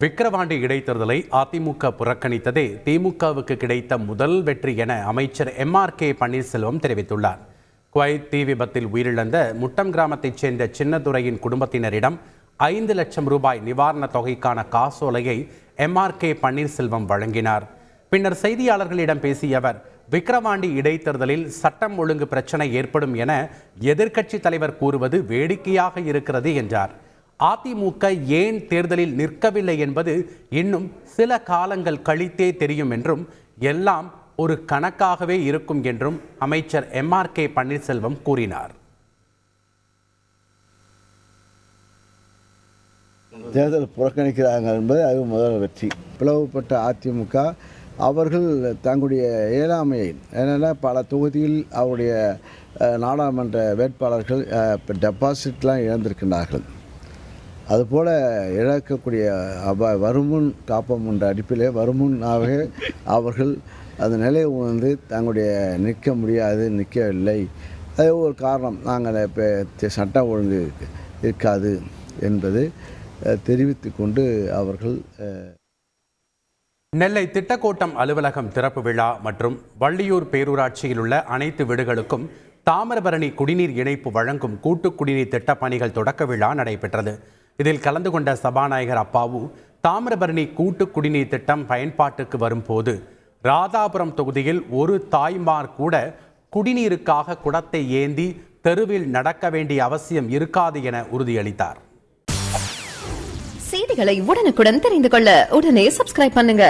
விக்கிரவாண்டி இடைத்தேர்தலை அதிமுக புறக்கணித்ததே திமுகவுக்கு கிடைத்த முதல் வெற்றி என அமைச்சர் MRK பன்னீர்செல்வம் தெரிவித்துள்ளார். குவைத் தீ விபத்தில் உயிரிழந்த முட்டம் கிராமத்தைச் சேர்ந்த சின்னதுரையின் குடும்பத்தினரிடம் 5 லட்சம் ரூபாய் நிவாரணத் தொகைக்கான காசோலையை MRK பன்னீர்செல்வம் வழங்கினார். பின்னர் செய்தியாளர்களிடம் பேசிய அவர், விக்கிரவாண்டி இடைத்தேர்தலில் சட்டம் ஒழுங்கு பிரச்சனை ஏற்படும் என எதிர்க்கட்சித் தலைவர் கூறுவது வேடிக்கையாக இருக்கிறது என்றார். அதிமுக ஏன் தேர்தலில் நிற்கவில்லை என்பது இன்னும் சில காலங்கள் கழித்தே தெரியும் என்றும், எல்லாம் ஒரு கணக்காகவே இருக்கும் என்றும் அமைச்சர் MRK பன்னீர்செல்வம் கூறினார். தேர்தல் புறக்கணிக்கிறாங்க என்பது அது முதல் வெற்றி. பிளவுபட்ட அதிமுக அவர்கள் தங்களுடைய இயலாமையை, ஏன்னா பல தொகுதியில் அவருடைய நாடாளுமன்ற வேட்பாளர்கள் டெபாசிட்லாம் இழந்திருக்கிறார்கள். அதுபோல் இழக்கக்கூடிய வருமுன் காப்போம் என்ற அடிப்படையில் வருமுன்னாகவே அவர்கள் அந்த நிலையை உணர்ந்து தங்களுடைய நிற்க முடியாது, நிற்கவில்லை. அது ஒரு காரணம், நாங்கள் இப்போ சட்டம் ஒழுங்கு இருக்காது என்பது தெரிவித்து கொண்டு அவர்கள். நெல்லை திட்டக்கோட்டம் அலுவலகம் திறப்பு விழா மற்றும் வள்ளியூர் பேரூராட்சியில் உள்ள அனைத்து வீடுகளுக்கும் தாமிரபரணி குடிநீர் இணைப்பு வழங்கும் கூட்டு குடிநீர் திட்டப் பணிகள் தொடக்க விழா நடைபெற்றது. இதில் கலந்து கொண்ட சபாநாயகர் அப்பாவு, தாமிரபரணி கூட்டு குடிநீர் திட்டம் பயன்பாட்டுக்கு வரும்போது ராதாபுரம் தொகுதியில் ஒரு தாய்மார் கூட குடிநீருக்காக குடத்தை ஏந்தி தெருவில் நடக்க வேண்டிய அவசியம் இருக்காது என உறுதியளித்தார். செய்திகளை உடனுக்குடன் தெரிந்து கொள்ள உடனே சப்ஸ்கிரைப் பண்ணுங்க.